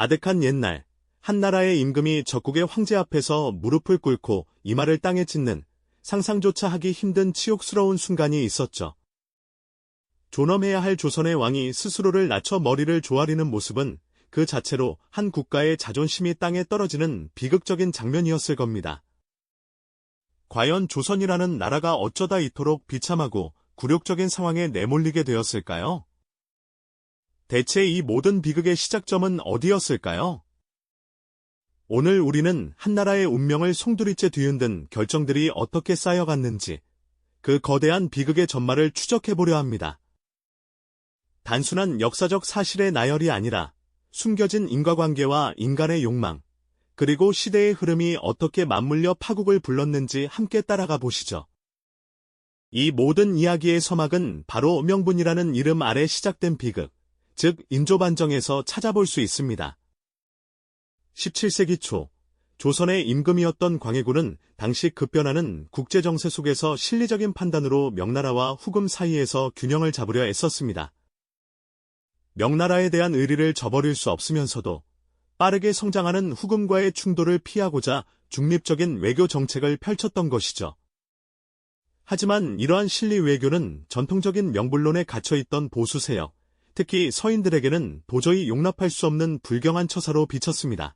아득한 옛날, 한나라의 임금이 적국의 황제 앞에서 무릎을 꿇고 이마를 땅에 찢는 상상조차 하기 힘든 치욕스러운 순간이 있었죠. 존엄해야 할 조선의 왕이 스스로를 낮춰 머리를 조아리는 모습은 그 자체로 한 국가의 자존심이 땅에 떨어지는 비극적인 장면이었을 겁니다. 과연 조선이라는 나라가 어쩌다 이토록 비참하고 굴욕적인 상황에 내몰리게 되었을까요? 대체 이 모든 비극의 시작점은 어디였을까요? 오늘 우리는 한나라의 운명을 송두리째 뒤흔든 결정들이 어떻게 쌓여갔는지 그 거대한 비극의 전말을 추적해보려 합니다. 단순한 역사적 사실의 나열이 아니라 숨겨진 인과관계와 인간의 욕망, 그리고 시대의 흐름이 어떻게 맞물려 파국을 불렀는지 함께 따라가 보시죠. 이 모든 이야기의 서막은 바로 명분이라는 이름 아래 시작된 비극, 즉 인조반정에서 찾아볼 수 있습니다. 17세기 초, 조선의 임금이었던 광해군은 당시 급변하는 국제정세 속에서 실리적인 판단으로 명나라와 후금 사이에서 균형을 잡으려 애썼습니다. 명나라에 대한 의리를 저버릴 수 없으면서도 빠르게 성장하는 후금과의 충돌을 피하고자 중립적인 외교 정책을 펼쳤던 것이죠. 하지만 이러한 실리 외교는 전통적인 명분론에 갇혀있던 보수 세력, 특히 서인들에게는 도저히 용납할 수 없는 불경한 처사로 비쳤습니다.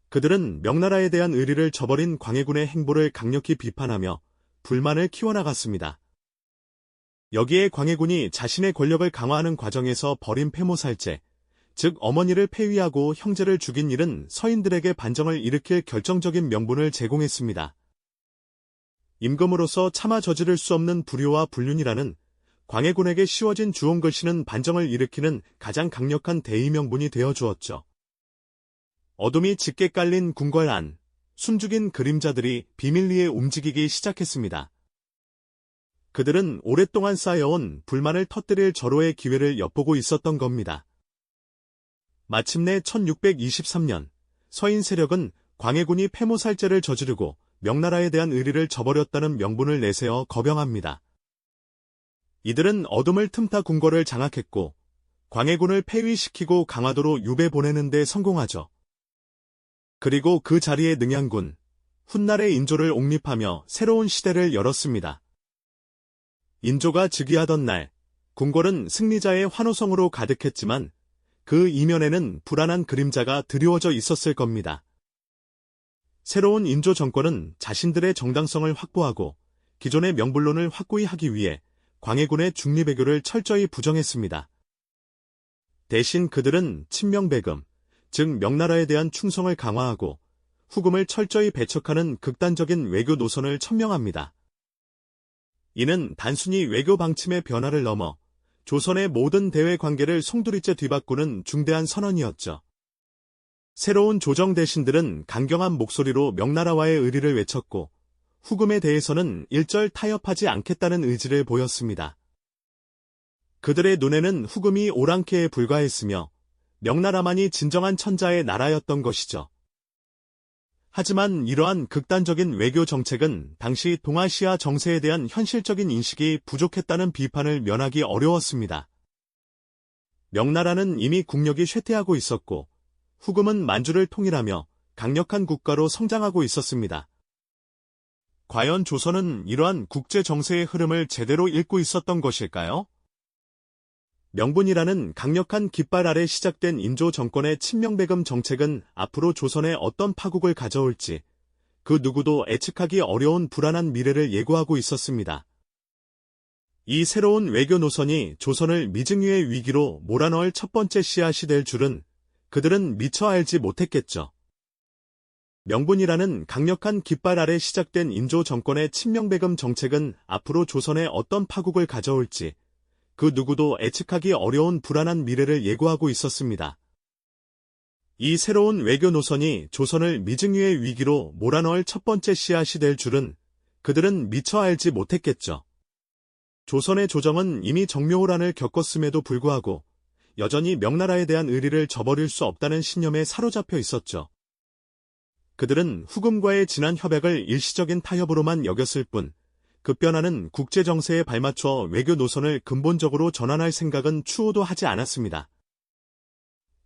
그들은 명나라에 대한 의리를 저버린 광해군의 행보를 강력히 비판하며 불만을 키워나갔습니다. 여기에 광해군이 자신의 권력을 강화하는 과정에서 벌인 폐모살제, 즉 어머니를 폐위하고 형제를 죽인 일은 서인들에게 반정을 일으킬 결정적인 명분을 제공했습니다. 임금으로서 차마 저지를 수 없는 불효와 불륜이라는 광해군에게 씌워진 주홍글씨는 반정을 일으키는 가장 강력한 대의명분이 되어주었죠. 어둠이 짙게 깔린 궁궐 안, 숨죽인 그림자들이 비밀리에 움직이기 시작했습니다. 그들은 오랫동안 쌓여온 불만을 터뜨릴 절호의 기회를 엿보고 있었던 겁니다. 마침내 1623년, 서인 세력은 광해군이 폐모살제를 저지르고 명나라에 대한 의리를 저버렸다는 명분을 내세워 거병합니다. 이들은 어둠을 틈타 궁궐을 장악했고 광해군을 폐위시키고 강화도로 유배 보내는 데 성공하죠. 그리고 그 자리에 능양군, 훗날의 인조를 옹립하며 새로운 시대를 열었습니다. 인조가 즉위하던 날, 궁궐은 승리자의 환호성으로 가득했지만 그 이면에는 불안한 그림자가 드리워져 있었을 겁니다. 새로운 인조 정권은 자신들의 정당성을 확보하고 기존의 명분론을 확고히 하기 위해 광해군의 중립외교를 철저히 부정했습니다. 대신 그들은 친명배금, 즉 명나라에 대한 충성을 강화하고 후금을 철저히 배척하는 극단적인 외교 노선을 천명합니다. 이는 단순히 외교 방침의 변화를 넘어 조선의 모든 대외 관계를 송두리째 뒤바꾸는 중대한 선언이었죠. 새로운 조정 대신들은 강경한 목소리로 명나라와의 의리를 외쳤고 후금에 대해서는 일절 타협하지 않겠다는 의지를 보였습니다. 그들의 눈에는 후금이 오랑캐에 불과했으며 명나라만이 진정한 천자의 나라였던 것이죠. 하지만 이러한 극단적인 외교 정책은 당시 동아시아 정세에 대한 현실적인 인식이 부족했다는 비판을 면하기 어려웠습니다. 명나라는 이미 국력이 쇠퇴하고 있었고 후금은 만주를 통일하며 강력한 국가로 성장하고 있었습니다. 과연 조선은 이러한 국제 정세의 흐름을 제대로 읽고 있었던 것일까요? 명분이라는 강력한 깃발 아래 시작된 인조 정권의 친명배금 정책은 앞으로 조선에 어떤 파국을 가져올지 그 누구도 예측하기 어려운 불안한 미래를 예고하고 있었습니다. 이 새로운 외교 노선이 조선을 미증유의 위기로 몰아넣을 첫 번째 씨앗이 될 줄은 그들은 미처 알지 못했겠죠. 명분이라는 강력한 깃발 아래 시작된 인조 정권의 친명배금 정책은 앞으로 조선에 어떤 파국을 가져올지 그 누구도 예측하기 어려운 불안한 미래를 예고하고 있었습니다. 이 새로운 외교 노선이 조선을 미증유의 위기로 몰아넣을 첫 번째 씨앗이 될 줄은 그들은 미처 알지 못했겠죠. 조선의 조정은 이미 정묘호란을 겪었음에도 불구하고 여전히 명나라에 대한 의리를 저버릴 수 없다는 신념에 사로잡혀 있었죠. 그들은 후금과의 지난 협약을 일시적인 타협으로만 여겼을 뿐 급변하는 국제정세에 발맞춰 외교 노선을 근본적으로 전환할 생각은 추호도 하지 않았습니다.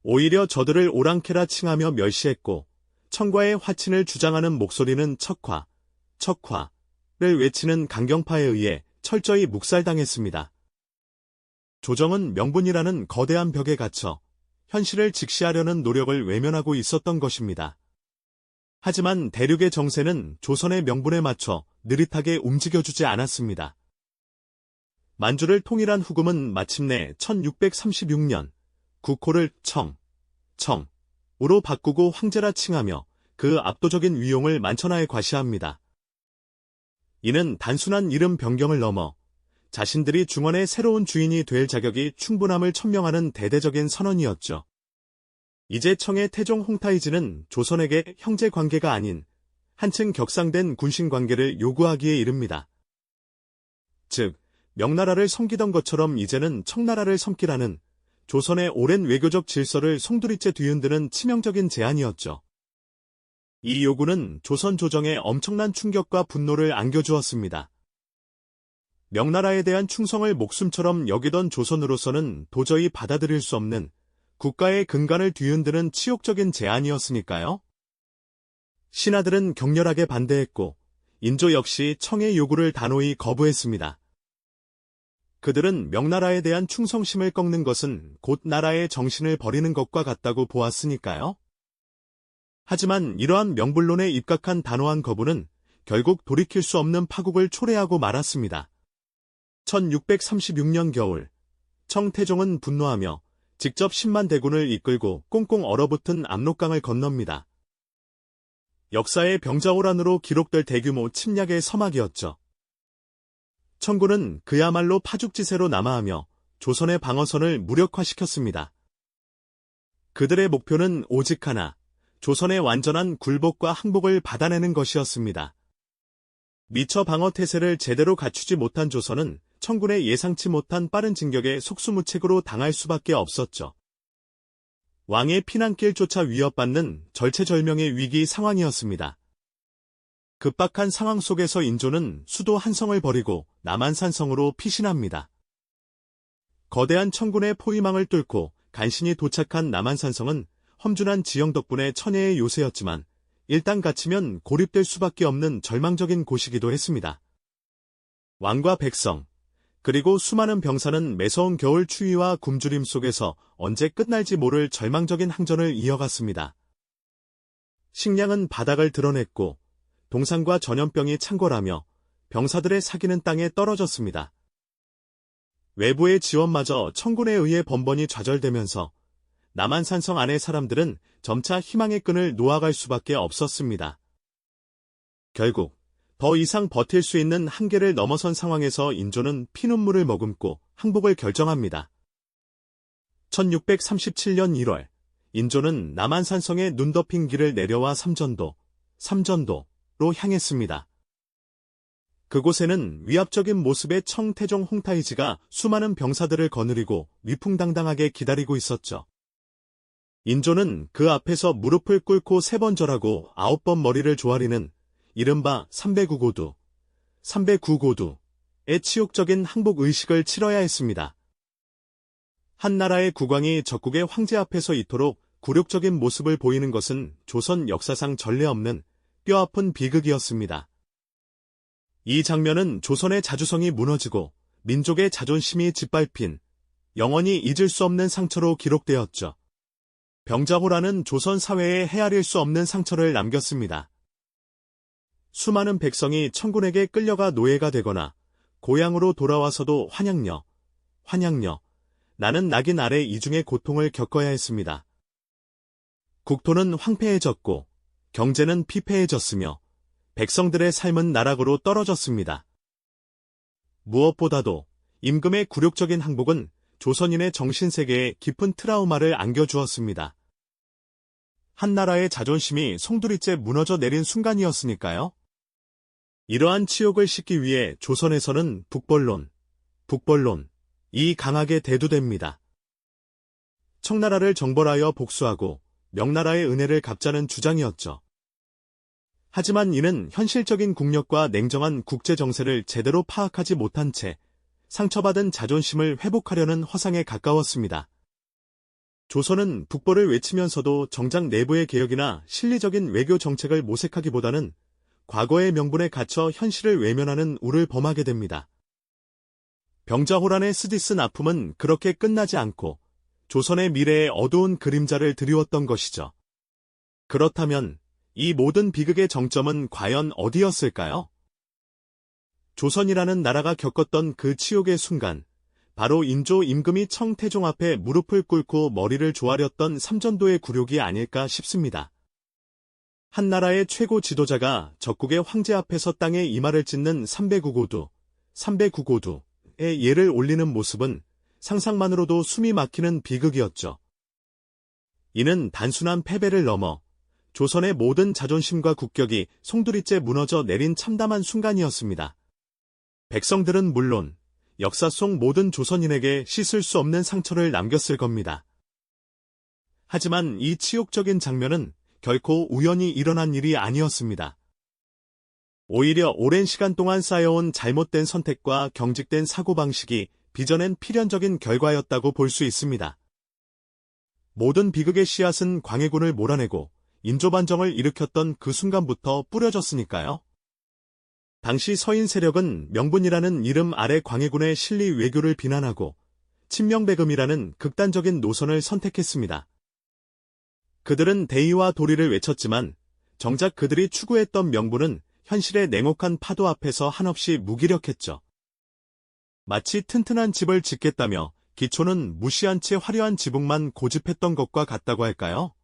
오히려 저들을 오랑캐라 칭하며 멸시했고 청과의 화친을 주장하는 목소리는 척화를 외치는 강경파에 의해 철저히 묵살당했습니다. 조정은 명분이라는 거대한 벽에 갇혀 현실을 직시하려는 노력을 외면하고 있었던 것입니다. 하지만 대륙의 정세는 조선의 명분에 맞춰 느릿하게 움직여주지 않았습니다. 만주를 통일한 후금은 마침내 1636년 국호를 청으로 바꾸고 황제라 칭하며 그 압도적인 위용을 만천하에 과시합니다. 이는 단순한 이름 변경을 넘어 자신들이 중원의 새로운 주인이 될 자격이 충분함을 천명하는 대대적인 선언이었죠. 이제 청의 태종 홍타이지는 조선에게 형제 관계가 아닌 한층 격상된 군신 관계를 요구하기에 이릅니다. 즉, 명나라를 섬기던 것처럼 이제는 청나라를 섬기라는 조선의 오랜 외교적 질서를 송두리째 뒤흔드는 치명적인 제안이었죠. 이 요구는 조선 조정에 엄청난 충격과 분노를 안겨주었습니다. 명나라에 대한 충성을 목숨처럼 여기던 조선으로서는 도저히 받아들일 수 없는 국가의 근간을 뒤흔드는 치욕적인 제안이었으니까요. 신하들은 격렬하게 반대했고 인조 역시 청의 요구를 단호히 거부했습니다. 그들은 명나라에 대한 충성심을 꺾는 것은 곧 나라의 정신을 버리는 것과 같다고 보았으니까요. 하지만 이러한 명분론에 입각한 단호한 거부는 결국 돌이킬 수 없는 파국을 초래하고 말았습니다. 1636년 겨울, 청태종은 분노하며 직접 10만 대군을 이끌고 꽁꽁 얼어붙은 압록강을 건넙니다. 역사의 병자호란으로 기록될 대규모 침략의 서막이었죠. 청군은 그야말로 파죽지세로 남하하며 조선의 방어선을 무력화시켰습니다. 그들의 목표는 오직 하나, 조선의 완전한 굴복과 항복을 받아내는 것이었습니다. 미처 방어태세를 제대로 갖추지 못한 조선은 청군의 예상치 못한 빠른 진격에 속수무책으로 당할 수밖에 없었죠. 왕의 피난길조차 위협받는 절체절명의 위기 상황이었습니다. 급박한 상황 속에서 인조는 수도 한성을 버리고 남한산성으로 피신합니다. 거대한 청군의 포위망을 뚫고 간신히 도착한 남한산성은 험준한 지형 덕분에 천혜의 요새였지만 일단 갇히면 고립될 수밖에 없는 절망적인 곳이기도 했습니다. 왕과 백성, 그리고 수많은 병사는 매서운 겨울 추위와 굶주림 속에서 언제 끝날지 모를 절망적인 항전을 이어갔습니다. 식량은 바닥을 드러냈고 동상과 전염병이 창궐하며 병사들의 사기는 땅에 떨어졌습니다. 외부의 지원마저 청군에 의해 번번이 좌절되면서 남한산성 안의 사람들은 점차 희망의 끈을 놓아갈 수밖에 없었습니다. 결국 더 이상 버틸 수 있는 한계를 넘어선 상황에서 인조는 피눈물을 머금고 항복을 결정합니다. 1637년 1월, 인조는 남한산성의 눈 덮인 길을 내려와 삼전도로 향했습니다. 그곳에는 위압적인 모습의 청태종 홍타이지가 수많은 병사들을 거느리고 위풍당당하게 기다리고 있었죠. 인조는 그 앞에서 무릎을 꿇고 3번 절하고 9번 머리를 조아리는 이른바 309고두의 치욕적인 항복의식을 치러야 했습니다. 한 나라의 국왕이 적국의 황제 앞에서 이토록 굴욕적인 모습을 보이는 것은 조선 역사상 전례 없는 뼈아픈 비극이었습니다. 이 장면은 조선의 자주성이 무너지고 민족의 자존심이 짓밟힌 영원히 잊을 수 없는 상처로 기록되었죠. 병자호란은 조선 사회에 헤아릴 수 없는 상처를 남겼습니다. 수많은 백성이 청군에게 끌려가 노예가 되거나 고향으로 돌아와서도 환양녀, 나는 낙인 아래 이중의 고통을 겪어야 했습니다. 국토는 황폐해졌고 경제는 피폐해졌으며 백성들의 삶은 나락으로 떨어졌습니다. 무엇보다도 임금의 굴욕적인 항복은 조선인의 정신세계에 깊은 트라우마를 안겨주었습니다. 한 나라의 자존심이 송두리째 무너져 내린 순간이었으니까요. 이러한 치욕을 씻기 위해 조선에서는 북벌론이 강하게 대두됩니다. 청나라를 정벌하여 복수하고 명나라의 은혜를 갚자는 주장이었죠. 하지만 이는 현실적인 국력과 냉정한 국제 정세를 제대로 파악하지 못한 채 상처받은 자존심을 회복하려는 허상에 가까웠습니다. 조선은 북벌을 외치면서도 정작 내부의 개혁이나 실리적인 외교 정책을 모색하기보다는 과거의 명분에 갇혀 현실을 외면하는 우를 범하게 됩니다. 병자호란의 스디슨 아픔은 그렇게 끝나지 않고 조선의 미래에 어두운 그림자를 드리웠던 것이죠. 그렇다면 이 모든 비극의 정점은 과연 어디였을까요? 조선이라는 나라가 겪었던 그 치욕의 순간, 바로 인조 임금이 청태종 앞에 무릎을 꿇고 머리를 조아렸던 삼전도의 굴욕이 아닐까 싶습니다. 한 나라의 최고 지도자가 적국의 황제 앞에서 땅에 이마를 찢는 삼배구고두의 예를 올리는 모습은 상상만으로도 숨이 막히는 비극이었죠. 이는 단순한 패배를 넘어 조선의 모든 자존심과 국격이 송두리째 무너져 내린 참담한 순간이었습니다. 백성들은 물론 역사 속 모든 조선인에게 씻을 수 없는 상처를 남겼을 겁니다. 하지만 이 치욕적인 장면은 결코 우연히 일어난 일이 아니었습니다. 오히려 오랜 시간 동안 쌓여온 잘못된 선택과 경직된 사고방식이 빚어낸 필연적인 결과였다고 볼 수 있습니다. 모든 비극의 씨앗은 광해군을 몰아내고 인조반정을 일으켰던 그 순간부터 뿌려졌으니까요. 당시 서인 세력은 명분이라는 이름 아래 광해군의 실리 외교를 비난하고 친명배금이라는 극단적인 노선을 선택했습니다. 그들은 대의와 도리를 외쳤지만 정작 그들이 추구했던 명분은 현실의 냉혹한 파도 앞에서 한없이 무기력했죠. 마치 튼튼한 집을 짓겠다며 기초는 무시한 채 화려한 지붕만 고집했던 것과 같다고 할까요?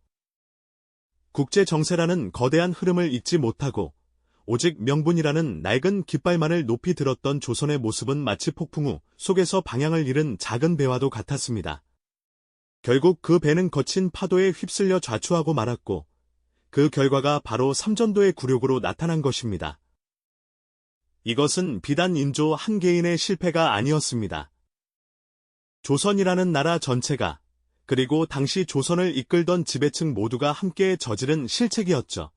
국제 정세라는 거대한 흐름을 잊지 못하고 오직 명분이라는 낡은 깃발만을 높이 들었던 조선의 모습은 마치 폭풍우 속에서 방향을 잃은 작은 배와도 같았습니다. 결국 그 배는 거친 파도에 휩쓸려 좌초하고 말았고 그 결과가 바로 삼전도의 굴욕으로 나타난 것입니다. 이것은 비단 인조 한 개인의 실패가 아니었습니다. 조선이라는 나라 전체가 그리고 당시 조선을 이끌던 지배층 모두가 함께 저지른 실책이었죠.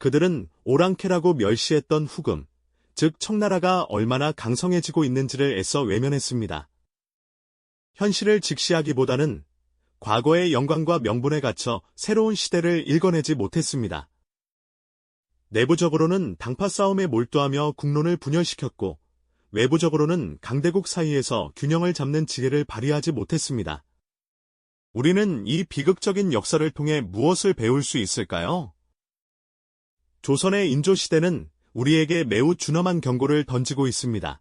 그들은 오랑캐라고 멸시했던 후금, 즉 청나라가 얼마나 강성해지고 있는지를 애써 외면했습니다. 현실을 직시하기보다는 과거의 영광과 명분에 갇혀 새로운 시대를 읽어내지 못했습니다. 내부적으로는 당파 싸움에 몰두하며 국론을 분열시켰고 외부적으로는 강대국 사이에서 균형을 잡는 지혜를 발휘하지 못했습니다. 우리는 이 비극적인 역사를 통해 무엇을 배울 수 있을까요? 조선의 인조시대는 우리에게 매우 준엄한 경고를 던지고 있습니다.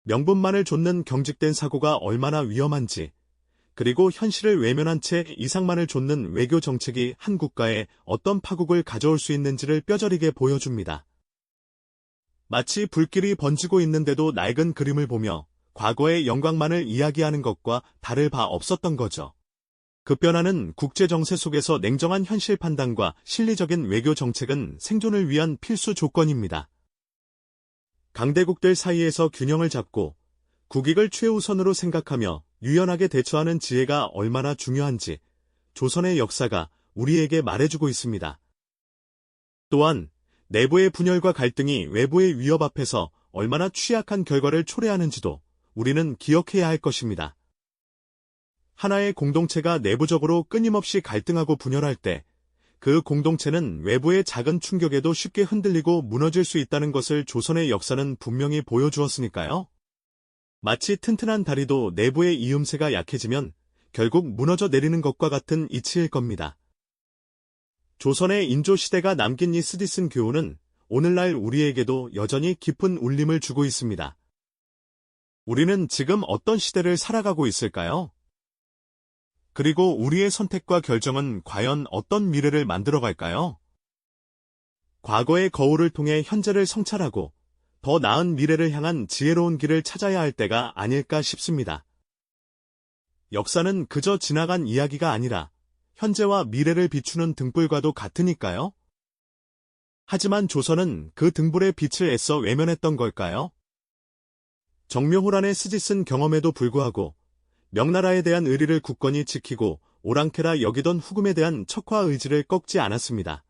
명분만을 좇는 경직된 사고가 얼마나 위험한지, 그리고 현실을 외면한 채 이상만을 좇는 외교 정책이 한 국가에 어떤 파국을 가져올 수 있는지를 뼈저리게 보여줍니다. 마치 불길이 번지고 있는데도 낡은 그림을 보며 과거의 영광만을 이야기하는 것과 다를 바 없었던 거죠. 급변하는 국제 정세 속에서 냉정한 현실 판단과 실리적인 외교 정책은 생존을 위한 필수 조건입니다. 강대국들 사이에서 균형을 잡고 국익을 최우선으로 생각하며 유연하게 대처하는 지혜가 얼마나 중요한지 조선의 역사가 우리에게 말해주고 있습니다. 또한 내부의 분열과 갈등이 외부의 위협 앞에서 얼마나 취약한 결과를 초래하는지도 우리는 기억해야 할 것입니다. 하나의 공동체가 내부적으로 끊임없이 갈등하고 분열할 때 그 공동체는 외부의 작은 충격에도 쉽게 흔들리고 무너질 수 있다는 것을 조선의 역사는 분명히 보여주었으니까요. 마치 튼튼한 다리도 내부의 이음새가 약해지면 결국 무너져 내리는 것과 같은 이치일 겁니다. 조선의 인조시대가 남긴 이 스디슨 교훈은 오늘날 우리에게도 여전히 깊은 울림을 주고 있습니다. 우리는 지금 어떤 시대를 살아가고 있을까요? 그리고 우리의 선택과 결정은 과연 어떤 미래를 만들어갈까요? 과거의 거울을 통해 현재를 성찰하고 더 나은 미래를 향한 지혜로운 길을 찾아야 할 때가 아닐까 싶습니다. 역사는 그저 지나간 이야기가 아니라 현재와 미래를 비추는 등불과도 같으니까요. 하지만 조선은 그 등불의 빛을 애써 외면했던 걸까요? 정묘호란의 스짓은 경험에도 불구하고 명나라에 대한 의리를 굳건히 지키고 오랑캐라 여기던 후금에 대한 척화 의지를 꺾지 않았습니다.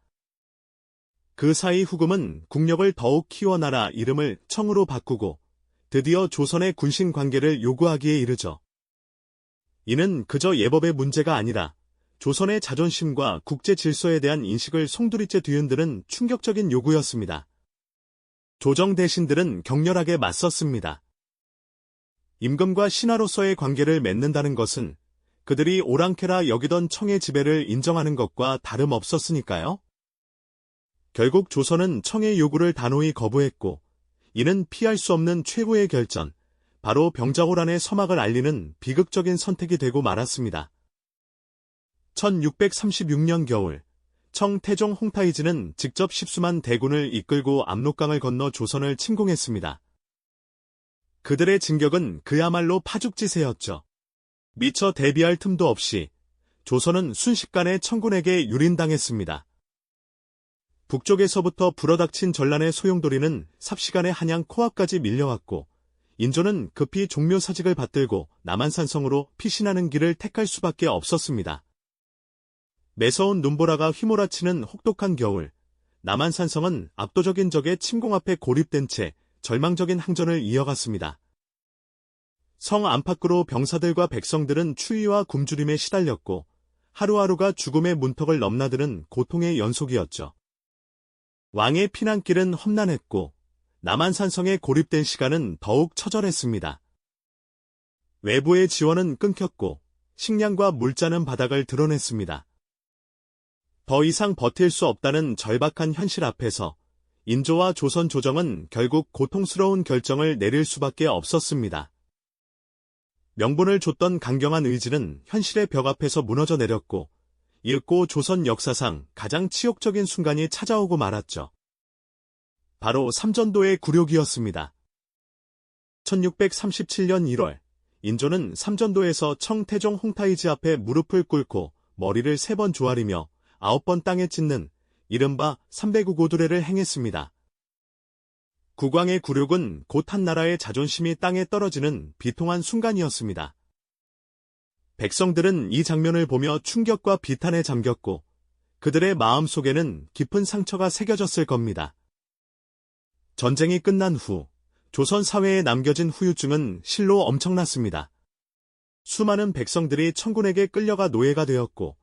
그 사이 후금은 국력을 더욱 키워 나라 이름을 청으로 바꾸고 드디어 조선의 군신 관계를 요구하기에 이르죠. 이는 그저 예법의 문제가 아니라 조선의 자존심과 국제 질서에 대한 인식을 송두리째 뒤흔드는 충격적인 요구였습니다. 조정 대신들은 격렬하게 맞섰습니다. 임금과 신하로서의 관계를 맺는다는 것은 그들이 오랑캐라 여기던 청의 지배를 인정하는 것과 다름없었으니까요. 결국 조선은 청의 요구를 단호히 거부했고, 이는 피할 수 없는 최후의 결전, 바로 병자호란의 서막을 알리는 비극적인 선택이 되고 말았습니다. 1636년 겨울, 청 태종 홍타이지는 직접 십수만 대군을 이끌고 압록강을 건너 조선을 침공했습니다. 그들의 진격은 그야말로 파죽지세였죠. 미처 대비할 틈도 없이 조선은 순식간에 청군에게 유린당했습니다. 북쪽에서부터 불어닥친 전란의 소용돌이는 삽시간에 한양 코앞까지 밀려왔고, 인조는 급히 종묘사직을 받들고 남한산성으로 피신하는 길을 택할 수밖에 없었습니다. 매서운 눈보라가 휘몰아치는 혹독한 겨울, 남한산성은 압도적인 적의 침공 앞에 고립된 채 절망적인 항전을 이어갔습니다. 성 안팎으로 병사들과 백성들은 추위와 굶주림에 시달렸고, 하루하루가 죽음의 문턱을 넘나드는 고통의 연속이었죠. 왕의 피난길은 험난했고, 남한산성에 고립된 시간은 더욱 처절했습니다. 외부의 지원은 끊겼고, 식량과 물자는 바닥을 드러냈습니다. 더 이상 버틸 수 없다는 절박한 현실 앞에서 인조와 조선 조정은 결국 고통스러운 결정을 내릴 수밖에 없었습니다. 명분을 줬던 강경한 의지는 현실의 벽 앞에서 무너져 내렸고, 이윽고 조선 역사상 가장 치욕적인 순간이 찾아오고 말았죠. 바로 삼전도의 굴욕이었습니다. 1637년 1월, 인조는 삼전도에서 청태종 홍타이지 앞에 무릎을 꿇고 머리를 3번 조아리며 9번 땅에 찢는 이른바 309고두례를 행했습니다. 국왕의 굴욕은 곧 한 나라의 자존심이 땅에 떨어지는 비통한 순간이었습니다. 백성들은 이 장면을 보며 충격과 비탄에 잠겼고, 그들의 마음속에는 깊은 상처가 새겨졌을 겁니다. 전쟁이 끝난 후 조선 사회에 남겨진 후유증은 실로 엄청났습니다. 수많은 백성들이 청군에게 끌려가 노예가 되었고,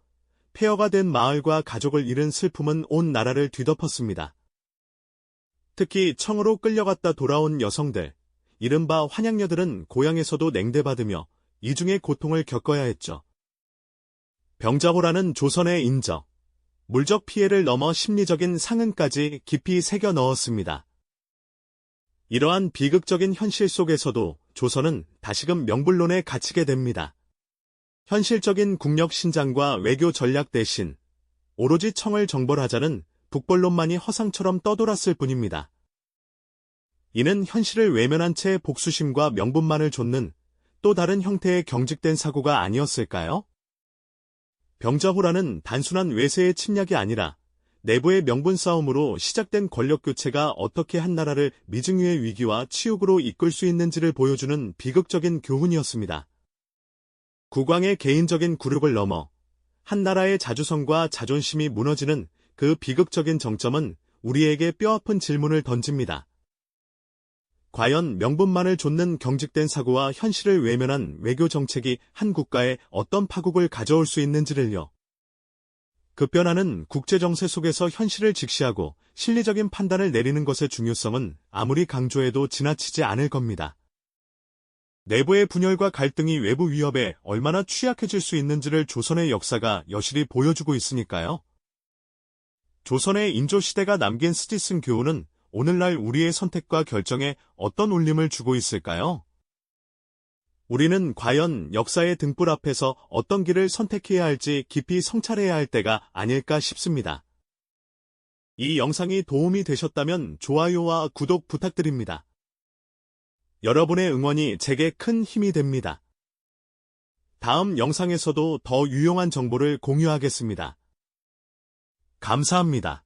폐허가 된 마을과 가족을 잃은 슬픔은 온 나라를 뒤덮었습니다. 특히 청으로 끌려갔다 돌아온 여성들, 이른바 환양녀들은 고향에서도 냉대받으며 이중의 고통을 겪어야 했죠. 병자호란은 조선의 인적, 물적 피해를 넘어 심리적인 상흔까지 깊이 새겨 넣었습니다. 이러한 비극적인 현실 속에서도 조선은 다시금 명불론에 갇히게 됩니다. 현실적인 국력 신장과 외교 전략 대신 오로지 청을 정벌하자는 북벌론만이 허상처럼 떠돌았을 뿐입니다. 이는 현실을 외면한 채 복수심과 명분만을 좇는 또 다른 형태의 경직된 사고가 아니었을까요? 병자호란은 단순한 외세의 침략이 아니라 내부의 명분 싸움으로 시작된 권력 교체가 어떻게 한 나라를 미증유의 위기와 치욕으로 이끌 수 있는지를 보여주는 비극적인 교훈이었습니다. 국왕의 개인적인 굴욕을 넘어 한 나라의 자주성과 자존심이 무너지는 그 비극적인 정점은 우리에게 뼈아픈 질문을 던집니다. 과연 명분만을 좇는 경직된 사고와 현실을 외면한 외교 정책이 한 국가에 어떤 파국을 가져올 수 있는지를요. 급변하는 국제정세 속에서 현실을 직시하고 실리적인 판단을 내리는 것의 중요성은 아무리 강조해도 지나치지 않을 겁니다. 내부의 분열과 갈등이 외부 위협에 얼마나 취약해질 수 있는지를 조선의 역사가 여실히 보여주고 있으니까요. 조선의 인조시대가 남긴 스티슨 교훈은 오늘날 우리의 선택과 결정에 어떤 울림을 주고 있을까요? 우리는 과연 역사의 등불 앞에서 어떤 길을 선택해야 할지 깊이 성찰해야 할 때가 아닐까 싶습니다. 이 영상이 도움이 되셨다면 좋아요와 구독 부탁드립니다. 여러분의 응원이 제게 큰 힘이 됩니다. 다음 영상에서도 더 유용한 정보를 공유하겠습니다. 감사합니다.